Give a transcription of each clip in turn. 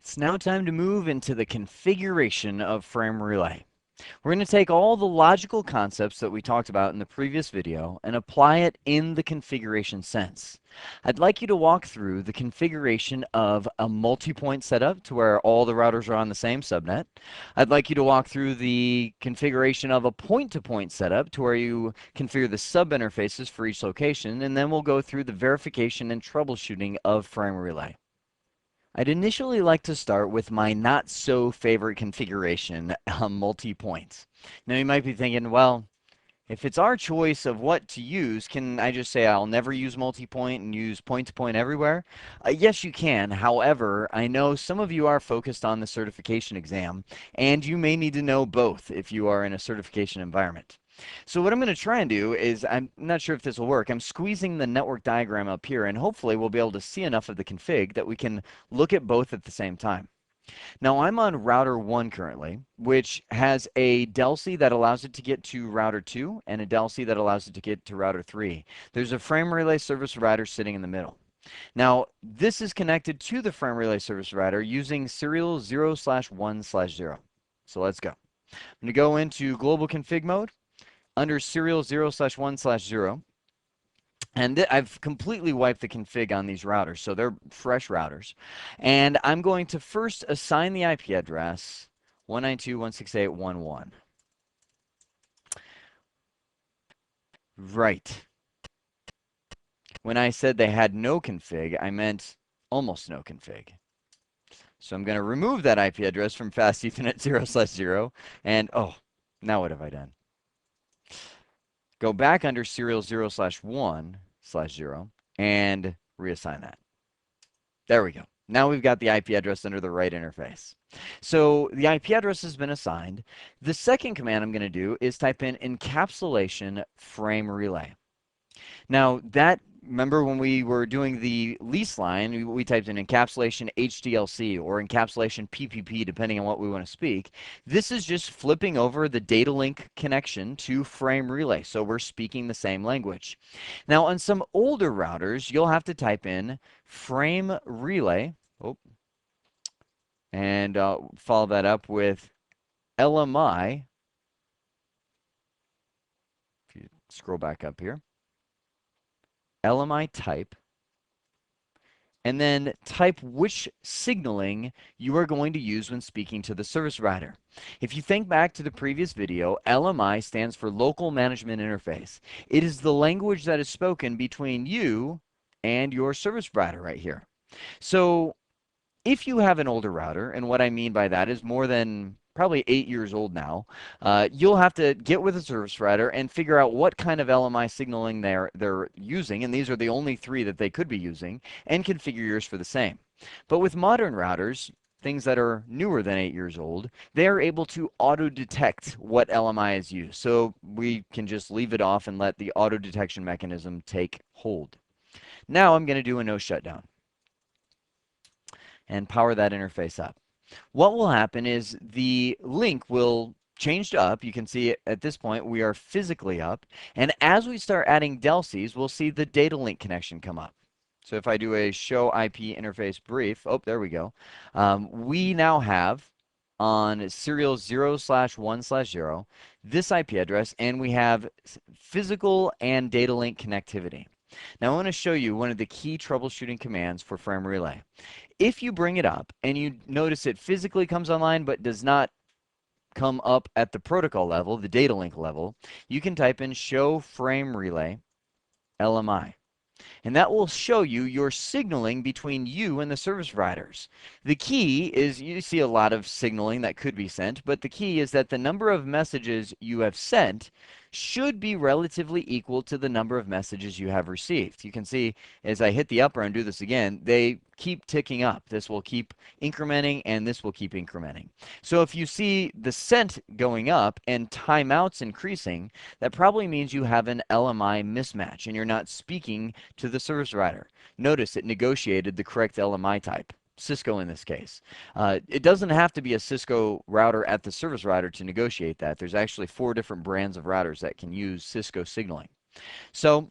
It's now time to move into the configuration of frame relay. We're going to take all the logical concepts that we talked about in the previous video and apply it in the configuration sense. I'd like you to walk through the configuration of a multi-point setup to where all the routers are on the same subnet. I'd like you to walk through the configuration of a point-to-point setup to where you configure the sub interfaces for each location, and then we'll go through the verification and troubleshooting of frame relay. I'd initially like to start with my not so favorite configuration, multi-points. Now you might be thinking, well, if it's our choice of what to use, can I just say I'll never use multi-point and use point-to-point everywhere? Yes, you can. However, I know some of you are focused on the certification exam, and you may need to know both if you are in a certification environment. So what I'm going to try and do is, I'm not sure if this will work, I'm squeezing the network diagram up here, and hopefully we'll be able to see enough of the config that we can look at both at the same time. Now I'm on router 1 currently, which has a DLC that allows it to get to router 2 and a DLC that allows it to get to router 3. There's a frame relay service provider sitting in the middle. Now this is connected to the frame relay service provider using serial 0/1/0. So let's go. I'm going to go into global config mode under serial 0/1/0. And I've completely wiped the config on these routers, so they're fresh routers. And I'm going to first assign the IP address 192.168.1.1. Right. When I said they had no config, I meant almost no config. So I'm going to remove that IP address from fast Ethernet 0/0. And oh, now what have I done? Go back under serial 0/1/0 and reassign that. There we go. Now we've got the IP address under the right interface. So the IP address has been assigned. The second command I'm going to do is type in encapsulation frame relay. Now that, remember when we were doing the lease line, we typed in encapsulation HDLC or encapsulation PPP, depending on what we want to speak. This is just flipping over the data link connection to frame relay, so we're speaking the same language. Now on some older routers, you'll have to type in frame relay, and follow that up with LMI. If you scroll back up here, LMI type, and then type which signaling you are going to use when speaking to the service provider. If you think back to the previous video, LMI stands for Local Management Interface. It is the language that is spoken between you and your service provider right here. So if you have an older router, and what I mean by that is more than probably 8 years old now, you'll have to get with a service provider and figure out what kind of LMI signaling they're using, and these are the only 3 that they could be using, and configure yours for the same. But with modern routers, things that are newer than 8 years old, they're able to auto-detect what LMI is used. So we can just leave it off and let the auto-detection mechanism take hold. Now I'm going to do a no shutdown and power that interface up. What will happen is the link will change to up. You can see at this point we are physically up. And as we start adding DELCs, we'll see the data link connection come up. So if I do a show IP interface brief, oh, there we go. We now have on serial 0/1/0 this IP address, and we have physical and data link connectivity. Now I want to show you one of the key troubleshooting commands for frame relay. If you bring it up and you notice it physically comes online but does not come up at the protocol level, the data link level, you can type in show frame relay LMI. And that will show you your signaling between you and the service providers. The key is, you see a lot of signaling that could be sent, but the key is that the number of messages you have sent should be relatively equal to the number of messages you have received. You can see as I hit the upper and do this again, they keep ticking up. This will keep incrementing and this will keep incrementing. So if you see the sent going up and timeouts increasing, that probably means you have an LMI mismatch and you're not speaking to the service provider. Notice it negotiated the correct LMI type. Cisco in this case. It doesn't have to be a Cisco router at the service provider to negotiate that. There's actually 4 different brands of routers that can use Cisco signaling. So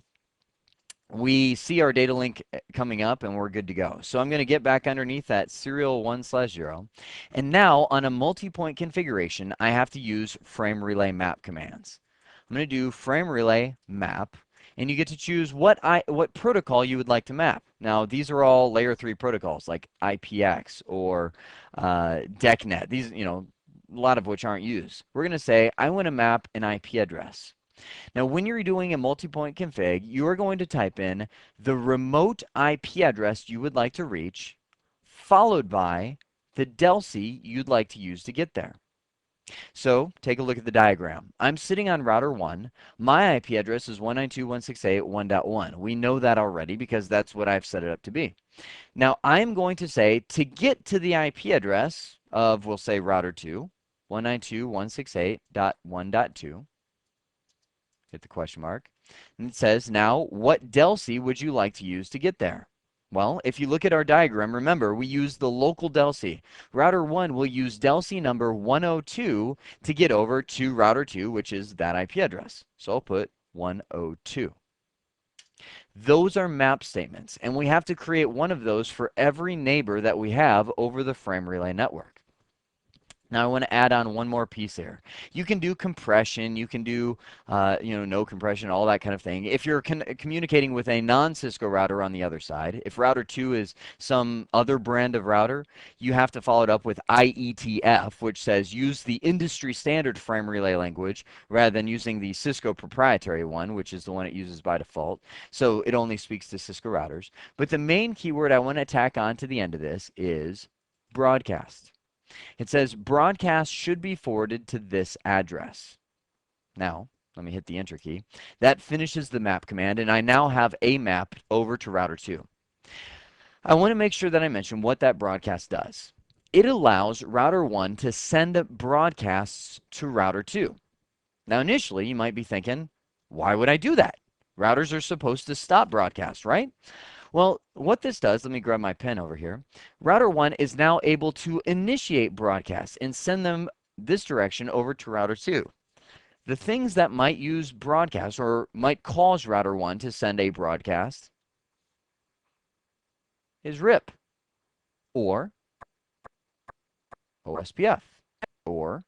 we see our data link coming up and we're good to go. So I'm going to get back underneath that serial 1/0. And now on a multi-point configuration, I have to use frame relay map commands. I'm going to do frame relay map, and you get to choose what protocol you would like to map. Now, these are all layer 3 protocols like IPX or DECnet. These, a lot of which aren't used. We're going to say, I want to map an IP address. Now, when you're doing a multi-point config, you are going to type in the remote IP address you would like to reach, followed by the DELC you'd like to use to get there. So take a look at the diagram. I'm sitting on router 1. My IP address is 192.168.1.1. We know that already because that's what I've set it up to be. Now, I'm going to say to get to the IP address of, we'll say, router 2, 192.168.1.2, hit the question mark, and it says, now, what DELC would you like to use to get there? Well, if you look at our diagram, remember, we use the local DELC. Router 1 will use DELC number 102 to get over to router 2, which is that IP address. So I'll put 102. Those are map statements, and we have to create one of those for every neighbor that we have over the frame relay network. Now I want to add on one more piece here. You can do compression, you can do no compression, all that kind of thing. If you're communicating with a non-Cisco router on the other side, if router 2 is some other brand of router, you have to follow it up with IETF, which says use the industry standard frame relay language rather than using the Cisco proprietary one, which is the one it uses by default. So it only speaks to Cisco routers. But the main keyword I want to tack on to the end of this is broadcast. It says broadcast should be forwarded to this address. Now, let me hit the enter key. That finishes the map command, and I now have a map over to router 2. I want to make sure that I mention what that broadcast does. It allows router 1 to send broadcasts to router 2. Now, initially, you might be thinking, why would I do that? Routers are supposed to stop broadcast, right? Well, what this does, let me grab my pen over here. Router 1 is now able to initiate broadcasts and send them this direction over to router 2. The things that might use broadcast or might cause router 1 to send a broadcast is RIP or OSPF or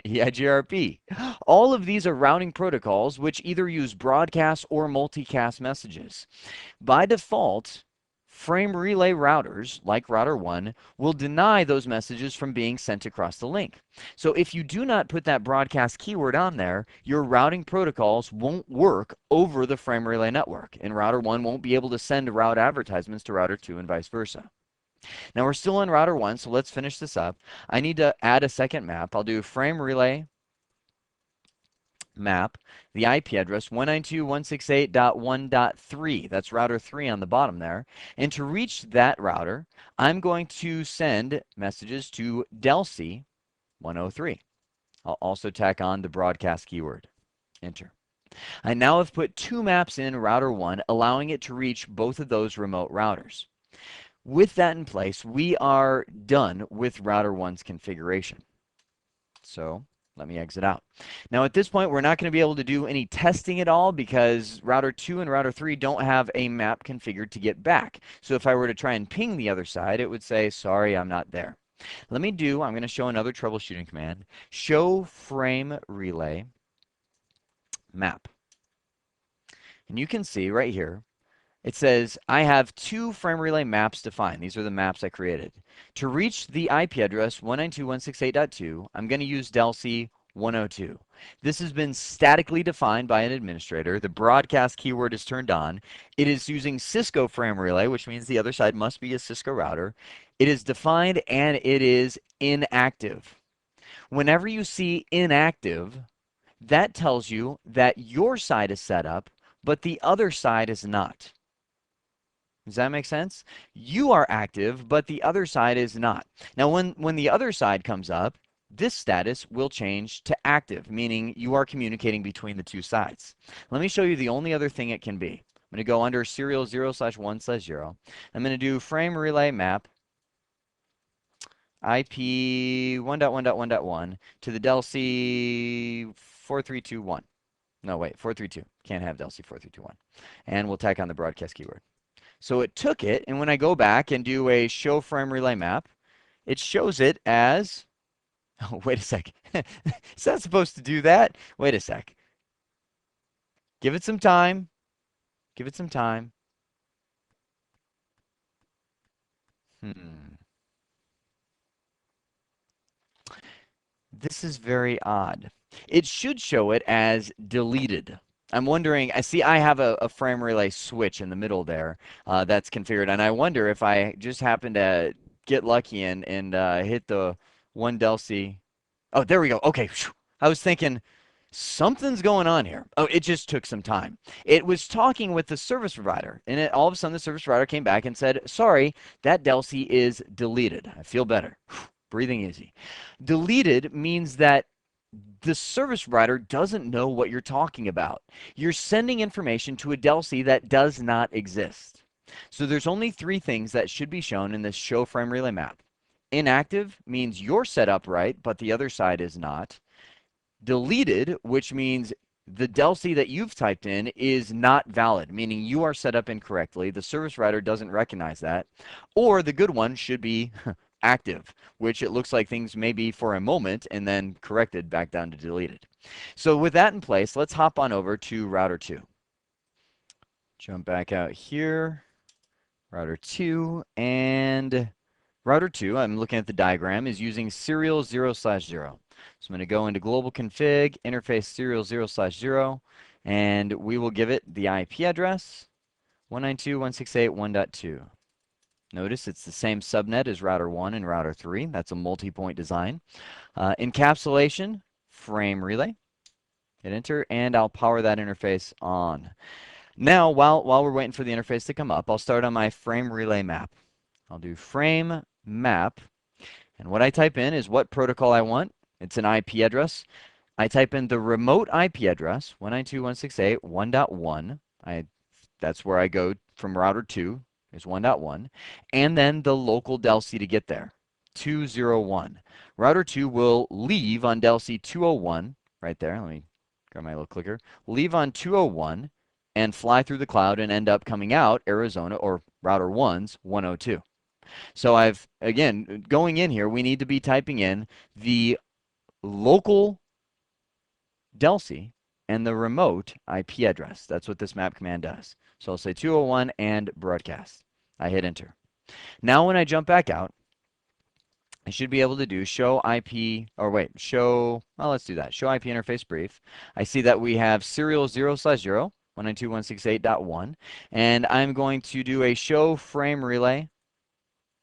EIGRP. All of these are routing protocols which either use broadcast or multicast messages. By default, frame relay routers, like router 1, will deny those messages from being sent across the link. So if you do not put that broadcast keyword on there, your routing protocols won't work over the frame relay network, and router 1 won't be able to send route advertisements to router 2 and vice versa. Now we're still on router 1, so let's finish this up. I need to add a second map. I'll do frame relay map, the IP address 192.168.1.3. That's router 3 on the bottom there. And to reach that router, I'm going to send messages to DELC 103. I'll also tack on the broadcast keyword. Enter. I now have put two maps in router 1, allowing it to reach both of those remote routers. With that in place, we are done with router 1's configuration. So let me exit out. Now at this point, we're not going to be able to do any testing at all because router 2 and router 3 don't have a map configured to get back. So if I were to try and ping the other side, it would say, sorry, I'm not there. I'm going to show another troubleshooting command, show frame relay map. And you can see right here, it says I have two frame relay maps defined. These are the maps I created. To reach the IP address 192.168.2, I'm going to use DELC 102. This has been statically defined by an administrator. The broadcast keyword is turned on. It is using Cisco frame relay, which means the other side must be a Cisco router. It is defined and it is inactive. Whenever you see inactive, that tells you that your side is set up, but the other side is not. Does that make sense? You are active, but the other side is not. Now, when the other side comes up, this status will change to active, meaning you are communicating between the two sides. Let me show you the only other thing it can be. I'm going to go under serial 0/1/0. I'm going to do frame relay map IP 1.1.1.1 to the DELC 4321. No, wait, 432. Can't have del C 4321. And we'll tack on the broadcast keyword. So it took it, and when I go back and do a show frame relay map, it shows it as, oh, wait a sec. Is that supposed to do that? Wait a sec. Give it some time. Give it some time. Hmm. This is very odd. It should show it as deleted. I'm wondering, I see I have a frame relay switch in the middle there that's configured, and I wonder if I just happen to get lucky and hit the one del C. Oh, there we go. Okay. Phew. I was thinking something's going on here. Oh, it just took some time. It was talking with the service provider, and all of a sudden the service provider came back and said, sorry, that del C is deleted. I feel better. Breathing easy. Deleted means that the service provider doesn't know what you're talking about. You're sending information to a del C that does not exist. So there's only three things that should be shown in this show frame relay map. Inactive means you're set up right, but the other side is not. Deleted, which means the del C that you've typed in is not valid, meaning you are set up incorrectly. The service provider doesn't recognize that. Or the good one should be active, which it looks like things may be for a moment and then corrected back down to deleted. So with that in place, let's hop on over to router 2. Jump back out here, router 2, and router 2, I'm looking at the diagram, is using serial 0/0. So I'm going to go into global config, interface serial 0/0, and we will give it the IP address 192.168.1.2. Notice it's the same subnet as router 1 and router 3. That's a multi-point design. Encapsulation, frame relay. Hit enter, and I'll power that interface on. Now, while we're waiting for the interface to come up, I'll start on my frame relay map. I'll do frame map, and what I type in is what protocol I want. It's an IP address. I type in the remote IP address, 192.168.1.1. That's where I go from router 2. Is 1.1, and then the local del C to get there, 201. Router 2 will leave on del C 201, right there. Let me grab my little clicker. Leave on 201 and fly through the cloud and end up coming out Arizona, or router 1's 102. So again, going in here, we need to be typing in the local del C and the remote IP address. That's what this map command does. So I'll say 201 and broadcast. I hit enter. Now when I jump back out, I should be able to do show IP, or wait, show, well, let's do that. Show IP interface brief. I see that we have serial 0/0, 192.168.1, and I'm going to do a show frame relay.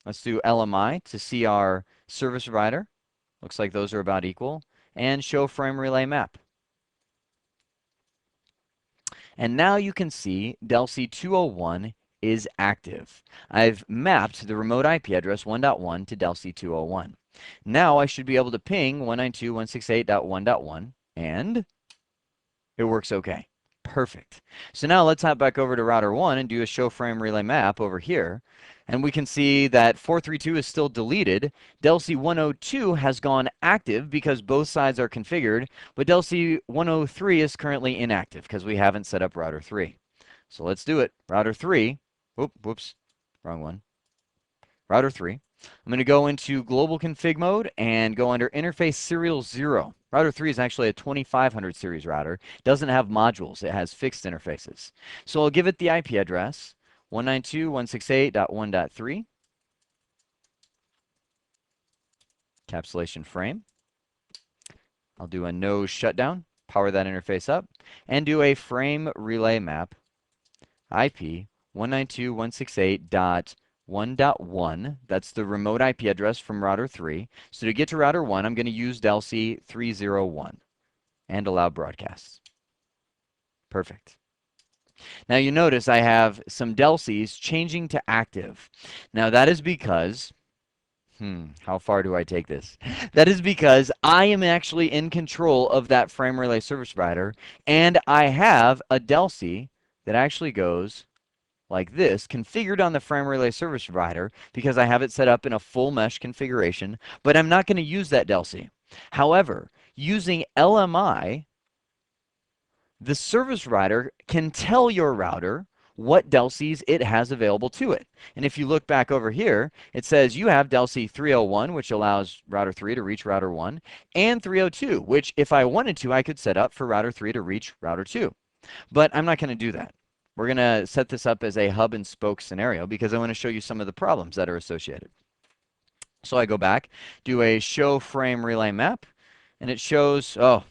Let's do LMI to see our service provider. Looks like those are about equal. And show frame relay map. And now you can see del C 201 is active. I've mapped the remote IP address 1.1 to del C 201. Now I should be able to ping 192.168.1.1, and it works okay. Perfect. So now let's hop back over to router 1 and do a show frame relay map over here. And we can see that 432 is still deleted. Del C 102 has gone active because both sides are configured, but del C 103 is currently inactive because we haven't set up router 3. So let's do it. Router 3. Whoops, wrong one. Router 3. I'm going to go into global config mode and go under interface serial 0. Router 3 is actually a 2500 series router. It doesn't have modules. It has fixed interfaces. So I'll give it the IP address, 192.168.1.3. Encapsulation frame. I'll do a no shutdown, power that interface up, and do a frame relay map, IP 192.168.1.1. That's the remote IP address from router 3. So to get to router 1, I'm going to use del C 301 and allow broadcasts. Perfect. Now you notice I have some del Cs changing to active. Now that is because, how far do I take this? That is because I am actually in control of that frame relay service provider, and I have a del C that actually goes like this, configured on the frame relay service provider because I have it set up in a full mesh configuration, but I'm not going to use that del C. However, using LMI, The service router can tell your router what DELCs it has available to it. And if you look back over here, it says you have DELC 301, which allows router 3 to reach router 1, and 302, which if I wanted to, I could set up for router 3 to reach router 2. But I'm not going to do that. We're going to set this up as a hub and spoke scenario because I want to show you some of the problems that are associated. So I go back, do a show frame relay map, and it shows, oh,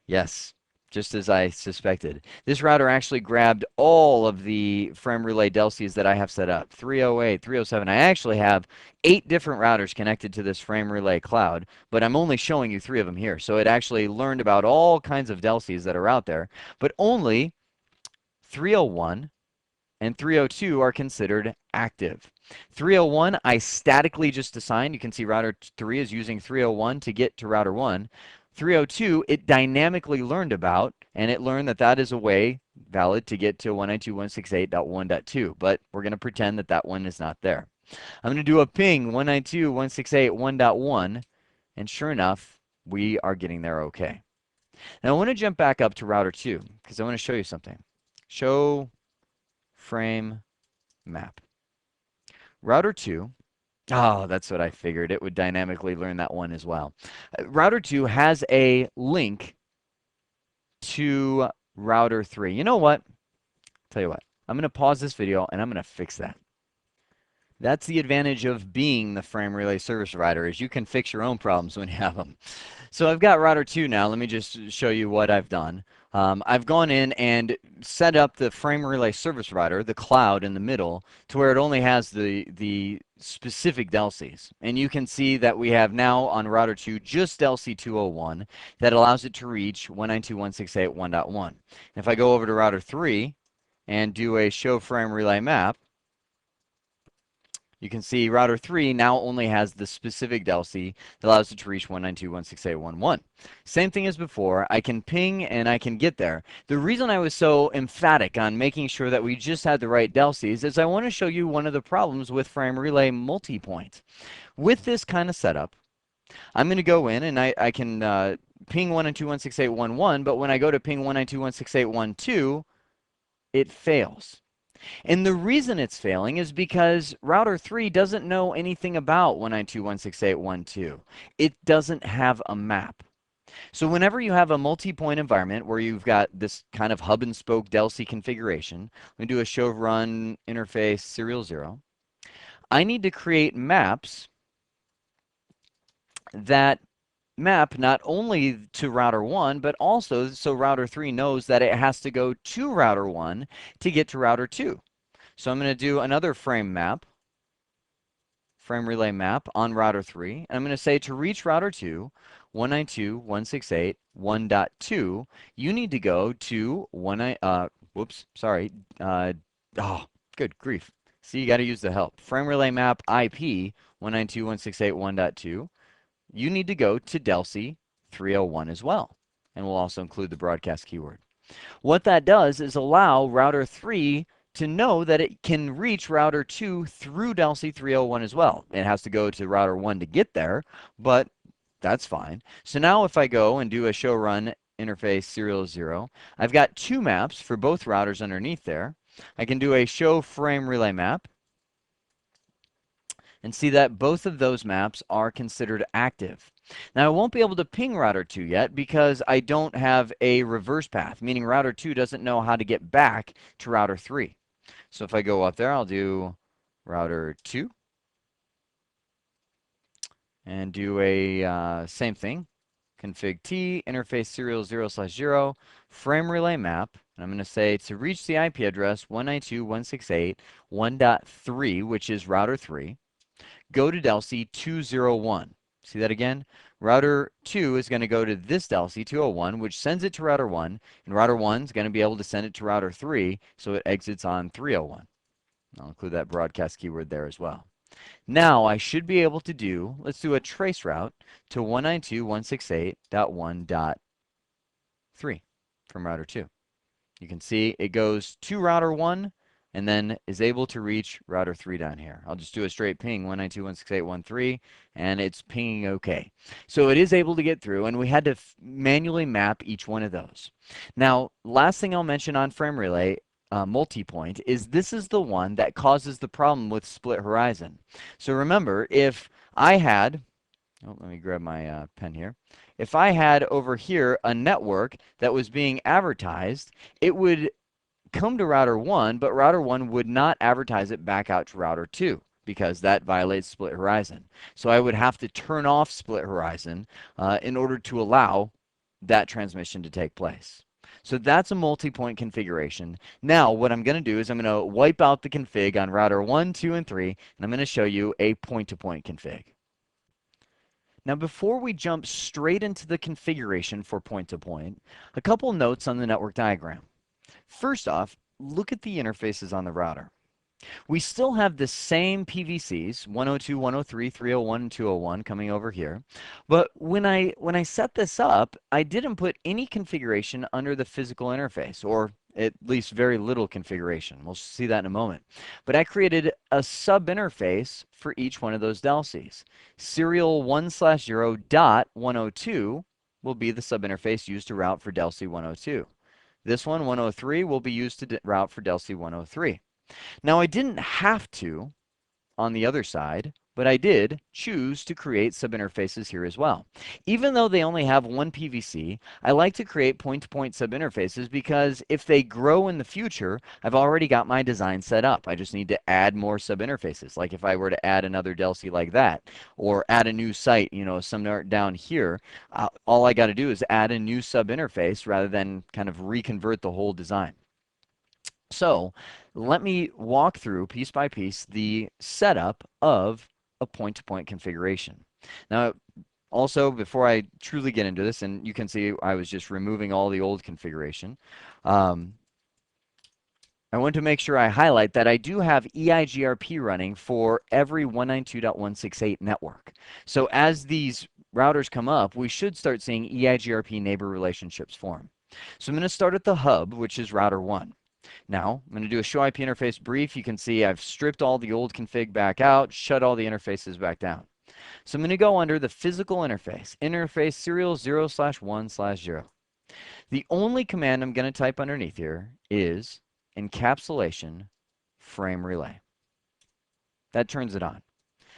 yes, just as I suspected. This router actually grabbed all of the frame relay DELCs that I have set up, 308, 307. I actually have 8 different routers connected to this frame relay cloud, but I'm only showing you 3 of them here. So it actually learned about all kinds of DELCs that are out there, but only 301 and 302 are considered active. 301, I statically just assigned. You can see router 3 is using 301 to get to router 1. 302, it dynamically learned about, and it learned that that is a way valid to get to 192.168.1.2, but we're going to pretend that that one is not there. I'm going to do a ping 192.168.1.1, and sure enough, we are getting there okay. Now I want to jump back up to router 2 because I want to show you something. Show frame map. Router 2, oh, that's what I figured. It would dynamically learn that one as well. Router 2 has a link to router 3. You know what? Tell you what, I'm going to pause this video and I'm going to fix that. That's the advantage of being the frame relay service provider, is you can fix your own problems when you have them. So I've got router 2 now. Let me just show you what I've done. I've gone in and set up the frame relay service provider, the cloud in the middle, to where it only has the specific DELCs. And you can see that we have now on router 2 just DELC 201 that allows it to reach 192.168.1.1. If I go over to router 3 and do a show frame relay map, you can see router 3 now only has the specific DELC that allows it to reach 192.168.1.1. Same thing as before. I can ping and I can get there. The reason I was so emphatic on making sure that we just had the right DELCs is I want to show you one of the problems with frame relay multipoint. With this kind of setup, I'm going to go in and I can ping 192.168.1.1, but when I go to ping 192.168.1.2, it fails. And the reason it's failing is because router 3 doesn't know anything about 192.168.1.2. It doesn't have a map. So whenever you have a multi-point environment where you've got this kind of hub and spoke DELC configuration, we do a show run interface serial 0. I need to create maps that map not only to router 1, but also so router 3 knows that it has to go to router 1 to get to router 2. So I'm going to do another frame relay map on router 3. And I'm going to say to reach router 2, 192.168.1.2, you need to go to good grief. See, you got to use the help. Frame relay map IP 192.168.1.2. You need to go to DELC 301 as well. And we'll also include the broadcast keyword. What that does is allow router 3 to know that it can reach router 2 through DELC 301 as well. It has to go to router 1 to get there, but that's fine. So now if I go and do a show run interface serial 0, I've got 2 maps for both routers underneath there. I can do a show frame relay map and see that both of those maps are considered active. Now I won't be able to ping router 2 yet because I don't have a reverse path, meaning router 2 doesn't know how to get back to router 3. So if I go up there, I'll do router 2 and do a same thing, config T, interface serial 0/0, frame relay map. And I'm going to say to reach the IP address 192.168.1.3, which is router 3, go to DELC 201. See that again? Router 2 is going to go to this DELC 201, which sends it to router 1, and router 1 is going to be able to send it to router 3, so it exits on 301. I'll include that broadcast keyword there as well. Now I should be able to do, let's do a trace route to 192.168.1.3 from router 2. You can see it goes to router 1 and then is able to reach router 3 down here. I'll just do a straight ping 192.168.1.3, and it's pinging okay. So it is able to get through, and we had to manually map each one of those. Now, last thing I'll mention on frame relay multi-point is this is the one that causes the problem with split horizon. So remember, if I had, oh, let me grab my pen here. If I had over here a network that was being advertised, it would come to router 1, but router 1 would not advertise it back out to router 2 because that violates split horizon. So I would have to turn off split horizon in order to allow that transmission to take place. So that's a multi-point configuration. Now what I'm going to do is I'm going to wipe out the config on router 1, 2, and 3, and I'm going to show you a point-to-point config. Now before we jump straight into the configuration for point-to-point, a couple notes on the network diagram. First off, look at the interfaces on the router. We still have the same PVCs, 102, 103, 301, and 201 coming over here. But when I set this up, I didn't put any configuration under the physical interface, or at least very little configuration. We'll see that in a moment. But I created a sub-interface for each one of those DELCs. Serial 1/0.102 will be the sub-interface used to route for DELC 102. This one, 103, will be used to route for DELC 103. Now, I didn't have to on the other side, but I did choose to create subinterfaces here as well. Even though they only have one PVC, I like to create point-to-point subinterfaces because if they grow in the future, I've already got my design set up. I just need to add more subinterfaces. Like if I were to add another DELC like that, or add a new site, you know, somewhere down here, all I got to do is add a new subinterface rather than kind of reconvert the whole design. So let me walk through piece by piece the setup of a point-to-point configuration. Now, also, before I truly get into this, and you can see I was just removing all the old configuration, I want to make sure I highlight that I do have EIGRP running for every 192.168 network. So as these routers come up, we should start seeing EIGRP neighbor relationships form. So I'm going to start at the hub, which is router 1. Now, I'm going to do a show IP interface brief. You can see I've stripped all the old config back out, shut all the interfaces back down. So I'm going to go under the physical interface, interface serial 0/1/0. The only command I'm going to type underneath here is encapsulation frame relay. That turns it on.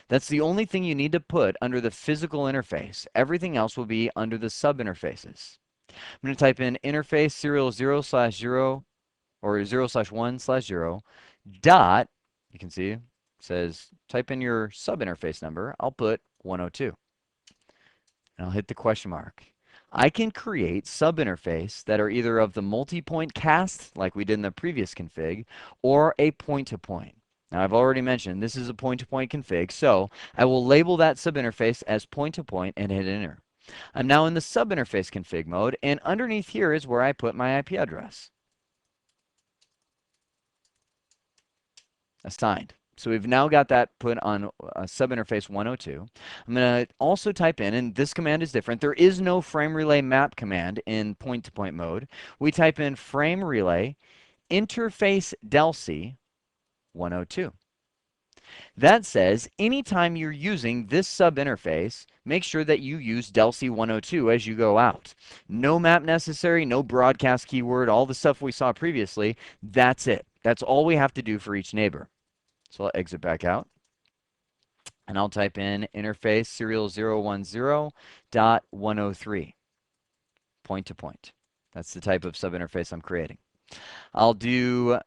That's the only thing you need to put under the physical interface. Everything else will be under the sub-interfaces. I'm going to type in interface serial 0/0 or 0/1/0 dot, you can see it says type in your sub-interface number. I'll put 102. And I'll hit the question mark. I can create sub-interface that are either of the multi-point cast, like we did in the previous config, or a point-to-point. Now, I've already mentioned this is a point-to-point config, so I will label that sub-interface as point-to-point and hit enter. I'm now in the sub-interface config mode, and underneath here is where I put my IP address. Assigned. So we've now got that put on subinterface 102. I'm going to also type in, and this command is different. There is no frame relay map command in point-to-point mode. We type in frame relay interface DELC 102. That says anytime you're using this subinterface, make sure that you use DELC 102 as you go out. No map necessary, no broadcast keyword, all the stuff we saw previously. That's it. That's all we have to do for each neighbor. So I'll exit back out, and I'll type in interface serial 0/1/0.103, point to point. That's the type of subinterface I'm creating. I'll do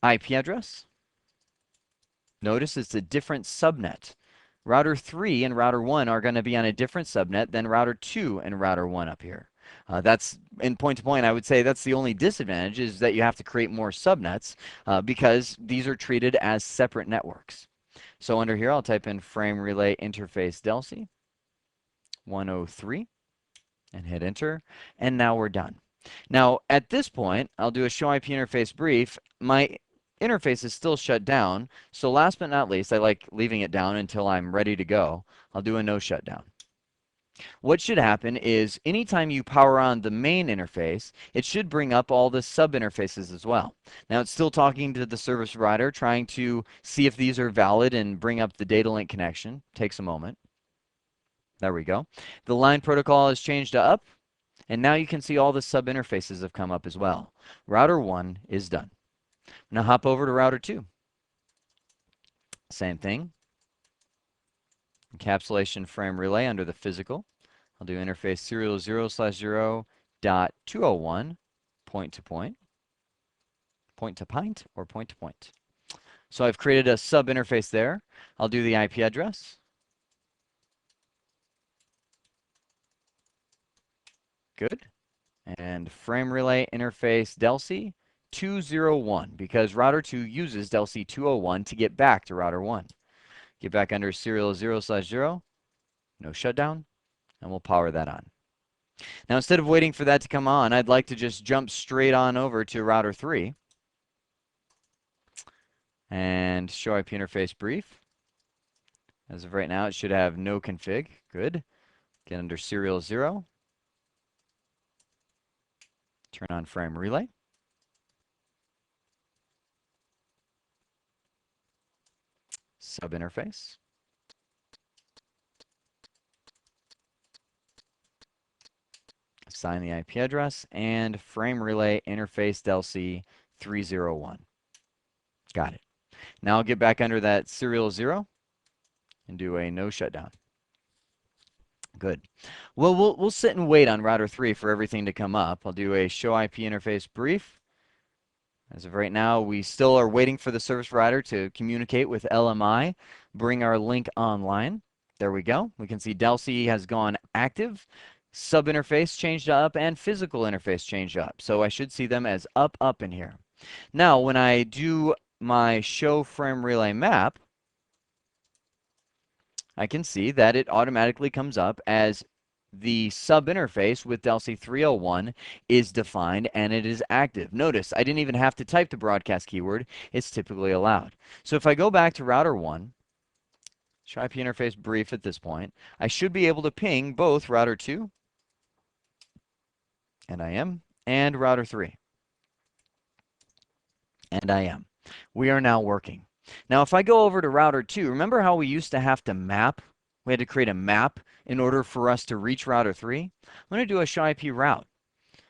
IP address. Notice it's a different subnet. Router 3 and router 1 are going to be on a different subnet than router 2 and router 1 up here. That's in point-to-point, I would say that's the only disadvantage is that you have to create more subnets because these are treated as separate networks. So under here, I'll type in frame relay interface DELC 103 and hit enter, and now we're done. Now, at this point, I'll do a show IP interface brief. My interface is still shut down, so last but not least, I like leaving it down until I'm ready to go. I'll do a no shutdown. What should happen is anytime you power on the main interface, it should bring up all the sub-interfaces as well. Now it's still talking to the service provider, trying to see if these are valid and bring up the data link connection. Takes a moment. There we go. The line protocol has changed to up, and now you can see all the sub-interfaces have come up as well. Router 1 is done. Now hop over to router 2. Same thing. Encapsulation frame relay under the physical. I'll do interface serial 0/0.201 point to point. Point to pint or point to point. So I've created a sub interface there. I'll do the IP address. Good. And frame relay interface delc 201 because router 2 uses delc 201 to get back to router 1. Get back under serial 0/0, no shutdown, and we'll power that on. Now instead of waiting for that to come on, I'd like to just jump straight on over to router 3 and show IP interface brief. As of right now, it should have no config. Good. Get under serial 0. Turn on frame relay. Sub interface. Assign the IP address and frame relay interface delc 301. Got it. Now I'll get back under that serial 0 and do a no shutdown. Good. Well, we'll sit and wait on router 3 for everything to come up. I'll do a show IP interface brief. As of right now, we still are waiting for the service provider to communicate with LMI, bring our link online. There we go. We can see delc has gone active, sub interface changed up, and physical interface changed up. So I should see them as up in here. Now, when I do my show frame relay map, I can see that it automatically comes up as the sub interface with delc 301 is defined and it is active. Notice I didn't even have to type the broadcast keyword. It's typically allowed. So if I go back to router 1, show IP interface brief at this point, I should be able to ping both router 2, and I am, and router 3, and I am. We are now working. Now, if I go over to router 2, remember how we used to have to map? We had to create a map in order for us to reach router 3. I'm going to do a show IP route.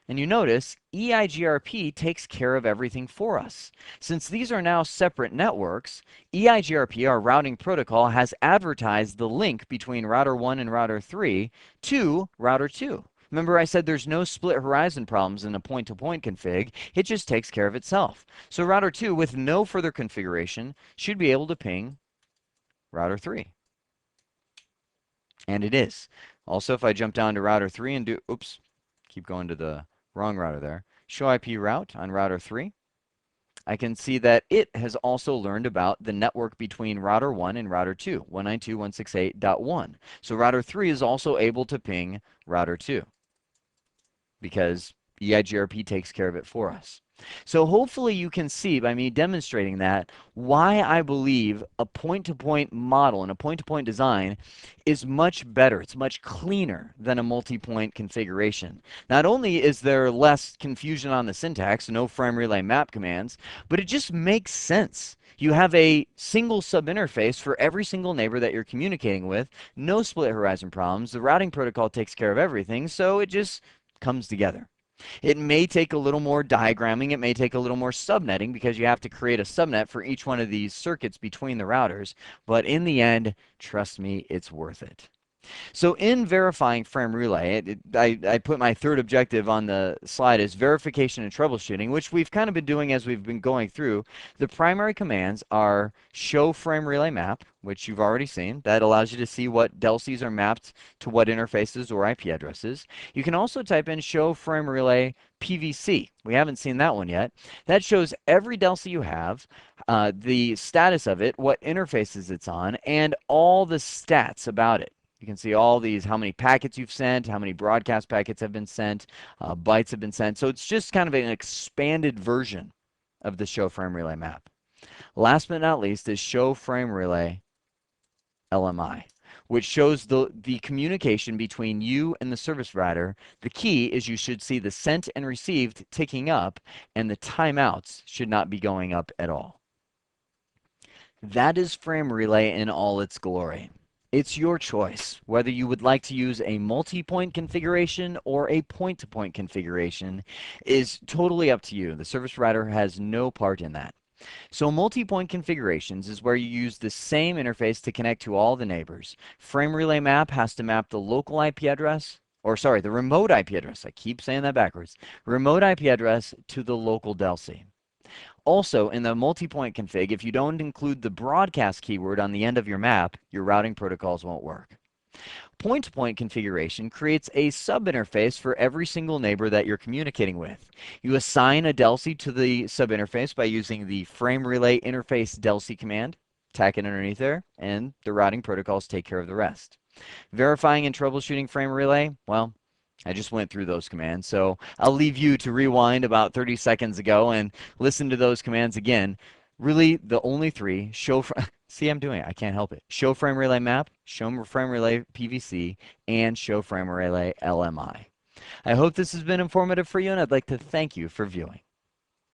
And you notice EIGRP takes care of everything for us. Since these are now separate networks, EIGRP, our routing protocol, has advertised the link between router 1 and router 3 to router 2. Remember I said there's no split horizon problems in a point-to-point config. It just takes care of itself. So router 2, with no further configuration, should be able to ping router 3. And it is. Also, if I jump down to router 3 and do, oops, keep going to the wrong router there, show IP route on router 3, I can see that it has also learned about the network between router 1 and router 2, 192.168.1. So router 3 is also able to ping router 2 because EIGRP takes care of it for us. So hopefully you can see by me demonstrating that why I believe a point-to-point model and a point-to-point design is much better. It's much cleaner than a multi-point configuration. Not only is there less confusion on the syntax, no frame relay map commands, but it just makes sense. You have a single sub-interface for every single neighbor that you're communicating with, no split horizon problems. The routing protocol takes care of everything, so it just comes together. It may take a little more diagramming. It may take a little more subnetting because you have to create a subnet for each one of these circuits between the routers. But in the end, trust me, it's worth it. So in verifying frame relay, I put my third objective on the slide as verification and troubleshooting, which we've kind of been doing as we've been going through. The primary commands are show frame relay map, which you've already seen. That allows you to see what delcs are mapped to what interfaces or IP addresses. You can also type in show frame relay PVC. We haven't seen that one yet. That shows every delc you have, the status of it, what interfaces it's on, and all the stats about it. You can see all these, how many packets you've sent, how many broadcast packets have been sent, bytes have been sent. So it's just kind of an expanded version of the show frame relay map. Last but not least is show frame relay LMI. which shows the communication between you and the service provider. The key is you should see the sent and received ticking up, and the timeouts should not be going up at all. That is Frame Relay in all its glory. It's your choice whether you would like to use a multi-point configuration or a point-to-point configuration is totally up to you. The service provider has no part in that. So multi-point configurations is where you use the same interface to connect to all the neighbors. Frame Relay Map has to map the local IP address, or sorry, the remote IP address. I keep saying that backwards. Remote IP address to the local DELC. Also, in the multi-point config, if you don't include the broadcast keyword on the end of your map, your routing protocols won't work. Point-to-point configuration creates a sub-interface for every single neighbor that you're communicating with. You assign a DELC to the sub-interface by using the frame relay interface DELC command, tack it underneath there, and the routing protocols take care of the rest. Verifying and troubleshooting frame relay, well, I just went through those commands, so I'll leave you to rewind about 30 seconds ago and listen to those commands again. Really, the only three, see, I'm doing it. I can't help it. Show frame relay map, show frame relay PVC, and show frame relay LMI. I hope this has been informative for you, and I'd like to thank you for viewing.